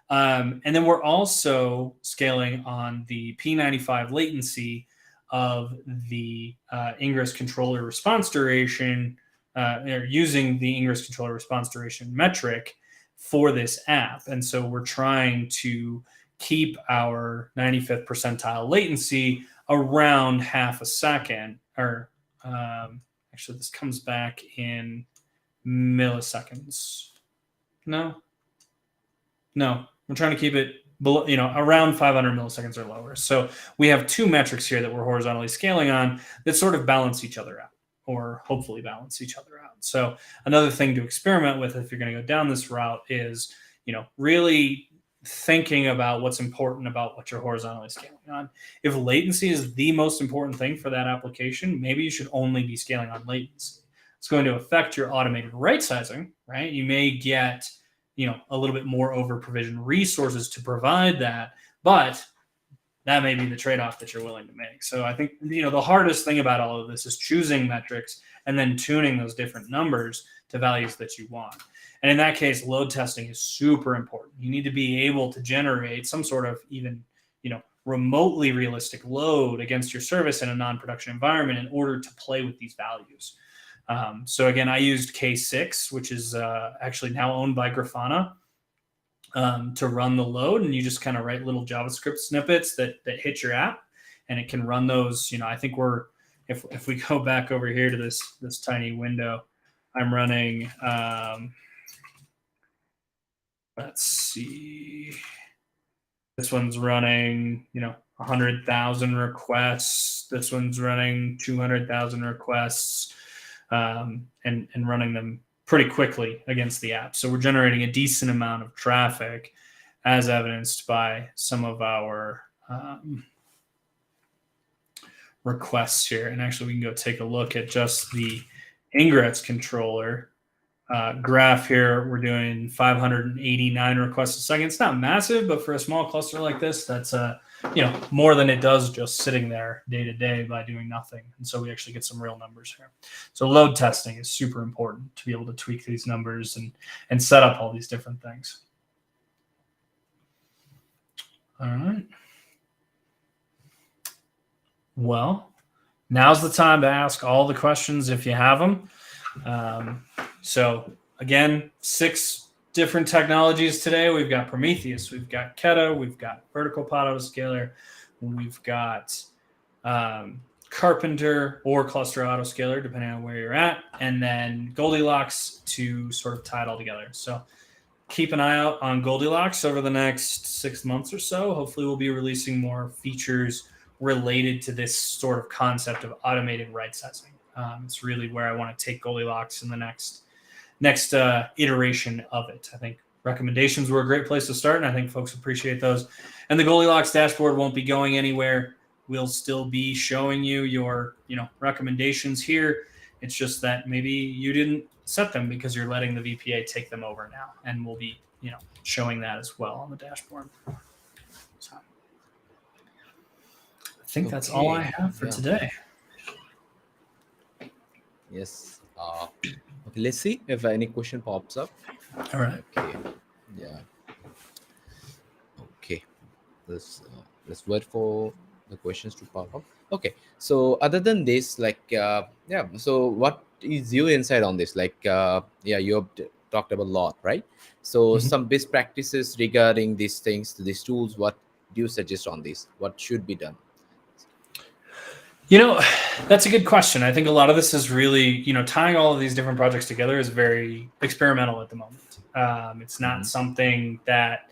And then we're also scaling on the P95 latency of the ingress controller response duration, or using the ingress controller response duration metric for this app. And so we're trying to keep our 95th percentile latency around half a second, or actually this comes back in milliseconds. No, I'm trying to keep it below, around 500 milliseconds or lower. So we have two metrics here that we're horizontally scaling on that sort of balance each other out, or hopefully balance each other out. So another thing to experiment with if you're going to go down this route is, really thinking about what's important about what you're horizontally scaling on. If latency is the most important thing for that application, maybe you should only be scaling on latency. It's going to affect your automated right sizing, right? You may get, a little bit more over provisioned resources to provide that, but that may be the trade-off that you're willing to make. So I think, the hardest thing about all of this is choosing metrics and then tuning those different numbers to values that you want. And in that case, load testing is super important. You need to be able to generate some sort of even, remotely realistic load against your service in a non-production environment in order to play with these values. So again, I used K6, which is actually now owned by Grafana, to run the load, and you just kind of write little JavaScript snippets that hit your app, and it can run those. I think if we go back over here to this tiny window, I'm running. Let's see. This one's running, 100,000 requests. This one's running 200,000 requests, and running them pretty quickly against the app. So we're generating a decent amount of traffic, as evidenced by some of our requests here. And actually, we can go take a look at just the Ingress controller graph here. We're doing 589 requests a second. It's not massive, but for a small cluster like this, that's more than it does just sitting there day to day by doing nothing. And so we actually get some real numbers here. So load testing is super important to be able to tweak these numbers and set up all these different things. All right. Well, now's the time to ask all the questions if you have them. So again, 6 different technologies today. We've got Prometheus, we've got Keta, we've got vertical pod autoscaler, we've got Carpenter or cluster autoscaler, depending on where you're at, and then Goldilocks to sort of tie it all together. So keep an eye out on Goldilocks over the next 6 months or so. Hopefully we'll be releasing more features related to this sort of concept of automated right sizing. It's really where I want to take Goldilocks in the next iteration of it. I think recommendations were a great place to start, and I think folks appreciate those. And the Goldilocks dashboard won't be going anywhere. We'll still be showing you your, recommendations here. It's just that maybe you didn't set them because you're letting the VPA take them over now, and we'll be, showing that as well on the dashboard. So I think that's all I have for today.
Yes. Okay, let's see if any question pops up.
All right.
Okay. Yeah. Okay. Let's wait for the questions to pop up. Okay. So other than this, so what is your insight on this? You have talked about a lot, right? So some best practices regarding these things, these tools. What do you suggest on this? What should be done?
That's a good question. I think a lot of this is really, tying all of these different projects together is very experimental at the moment. It's not something that,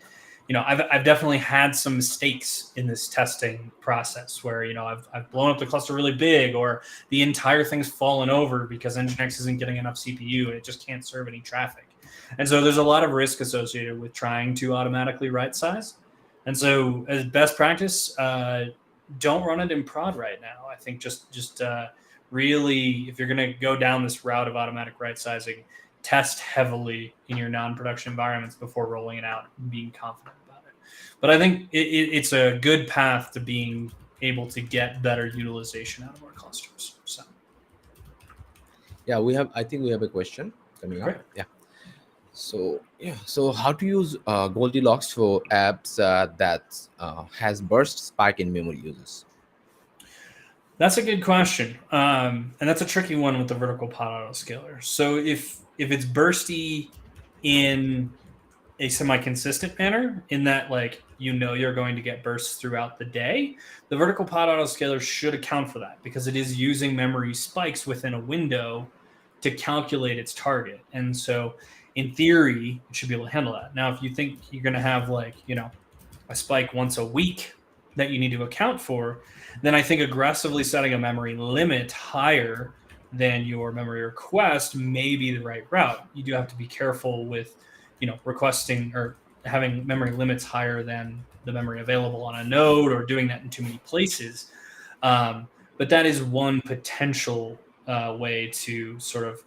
I've definitely had some mistakes in this testing process where, I've blown up the cluster really big, or the entire thing's fallen over because Nginx isn't getting enough CPU and it just can't serve any traffic. And so there's a lot of risk associated with trying to automatically right size. And so as best practice, don't run it in prod right now. I think just really, if you're going to go down this route of automatic right sizing, test heavily in your non-production environments before rolling it out and being confident about it. But I think it's a good path to being able to get better utilization out of our clusters. So
Yeah, I think we have a question coming up. Yeah. So how to use Goldilocks for apps that has burst spike in memory uses?
That's a good question, and that's a tricky one with the vertical pod autoscaler. So if it's bursty in a semi-consistent manner, in that you're going to get bursts throughout the day, the vertical pod autoscaler should account for that because it is using memory spikes within a window to calculate its target, and so in theory, it should be able to handle that. Now, if you think you're going to have a a spike once a week that you need to account for, then I think aggressively setting a memory limit higher than your memory request may be the right route. You do have to be careful with, requesting or having memory limits higher than the memory available on a node or doing that in too many places. But that is one potential way to sort of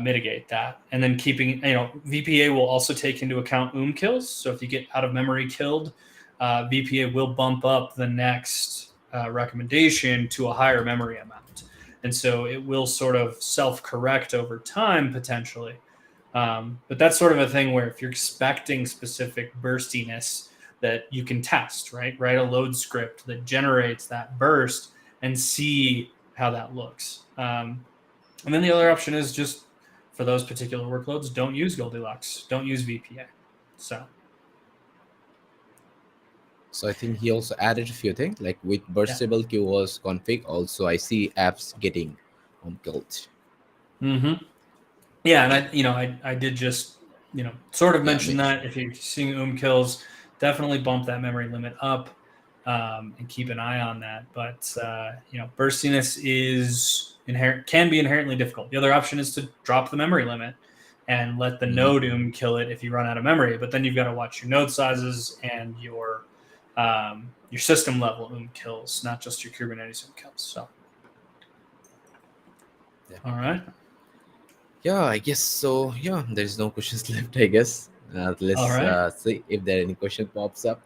mitigate that. And then keeping, VPA will also take into account kills. So if you get out of memory killed, VPA will bump up the next recommendation to a higher memory amount. And so it will sort of self-correct over time potentially. But that's sort of a thing where if you're expecting specific burstiness that you can test, right? Write a load script that generates that burst and see how that looks. And then the other option is just for those particular workloads, don't use Goldilocks, don't use VPA.
So I think he also added a few things like with burstable QoS config. Also, I see apps getting killed.
Mm-hmm. Yeah, and I did just sort of mention that if you're seeing kills, definitely bump that memory limit up and keep an eye on that. But burstiness can be inherently difficult. The other option is to drop the memory limit and let the node kill it if you run out of memory. But then you've got to watch your node sizes and your system level kills, not just your Kubernetes kills. So, all right.
Yeah, I guess so. Yeah, there's no questions left, I guess. Let's see if there any question pops up.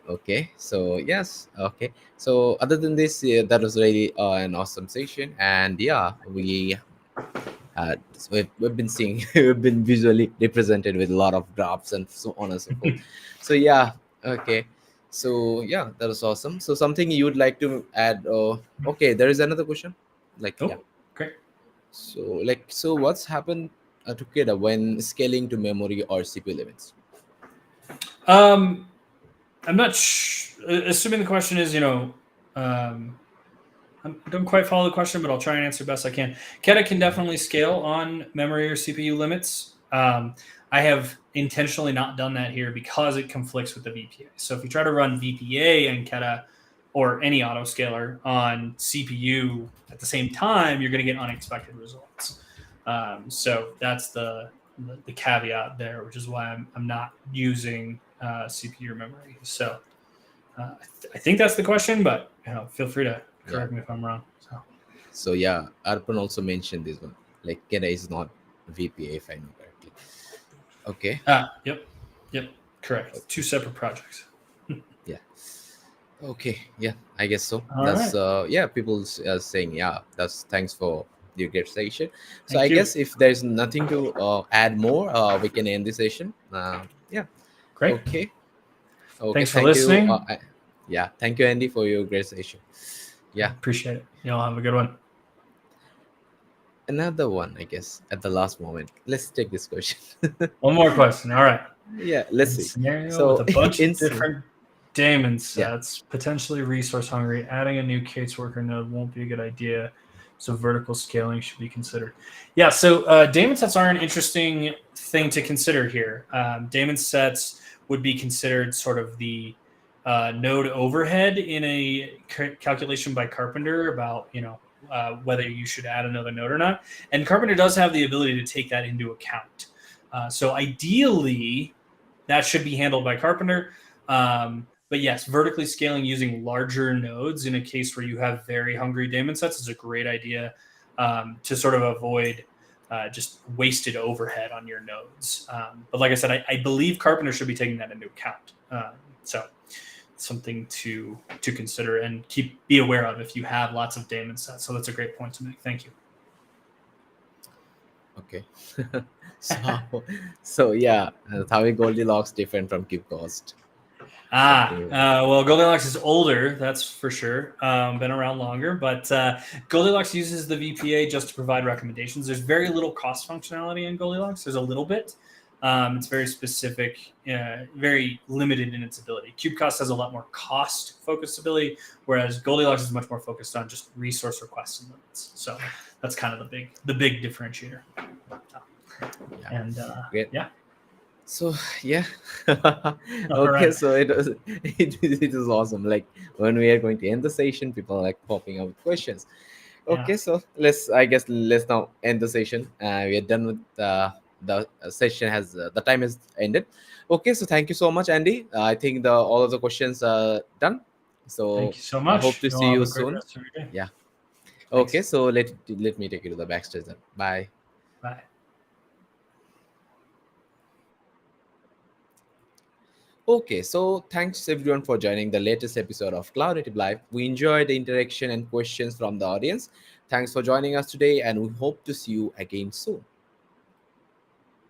Okay, so yes, okay. So other than this, that was really an awesome session, and yeah, we've been seeing we've been visually represented with a lot of graphs and so on and so forth. So yeah, okay. So yeah, that was awesome. So something you would like to add? Okay, there is another question.
Great.
So what's happened together when scaling to memory or CPU limits?
I'm not assuming the question is, I don't quite follow the question, but I'll try and answer best I can. Keta can definitely scale on memory or CPU limits. I have intentionally not done that here because it conflicts with the VPA. So if you try to run VPA and Keta or any autoscaler on CPU at the same time, you're going to get unexpected results. So that's the caveat there, which is why I'm not using CPU memory. So I think that's the question, but feel free to correct me if I'm wrong.
So yeah, Arpan also mentioned this one. Like Keta is not VPA, if I know correctly. Okay.
Yep. Correct. Two separate projects.
Yeah. Okay. Yeah, I guess so.
All
That's
right.
people saying that's thanks for your great session. So
Thank
I
you.
guess if there's nothing to add more, we can end the session. Yeah.
Great.
Okay.
Thanks for
Thank you.
listening.
Thank you, Andy, for your great session. Yeah.
Appreciate it. Y'all have a good one.
Another one, I guess, at the last moment. Let's take this question.
One more question. All right.
Yeah, let's see.
Scenario
So
with a bunch
in
of different daemon
yeah.
sets, potentially resource hungry. Adding a new caseworker node won't be a good idea. So vertical scaling should be considered. Yeah, so daemon sets are an interesting thing to consider here. Daemon sets would be considered sort of the node overhead in a calculation by Carpenter about whether you should add another node or not. And Carpenter does have the ability to take that into account. So ideally, that should be handled by Carpenter. But yes, vertically scaling using larger nodes in a case where you have very hungry daemon sets is a great idea to sort of avoid just wasted overhead on your nodes. But like I said, I believe Carpenter should be taking that into account. So something to consider and be aware of if you have lots of daemon sets. So that's a great point to make. Thank you.
Okay. so yeah, having Goldilocks different from KubeCost.
Well, Goldilocks is older, that's for sure. Been around longer, but Goldilocks uses the VPA just to provide recommendations. There's very little cost functionality in Goldilocks. There's a little bit. It's very specific, very limited in its ability. KubeCost has a lot more cost-focused ability, whereas Goldilocks is much more focused on just resource requests and limits. So that's kind of the big differentiator. And
Great.
yeah.
So yeah,
All
okay.
right.
So it was it is awesome. Like when we are going to end the session, people are like popping up with questions.
Yeah.
Okay, so let's now end the session. We are done with the session. Has the time is ended. Okay, so thank you so much, Andy. I think the all of the questions are done.
Thank
So
you so
I hope
much.
to
You
see
all have
you
a great
soon.
rest of your day.
Yeah. Okay,
Thanks.
so let me take you to the backstage then. Bye.
Bye.
Okay, so thanks everyone for joining the latest episode of Cloud Native Live. We enjoyed the interaction and questions from the audience. Thanks for joining us today, and we hope to see you again soon.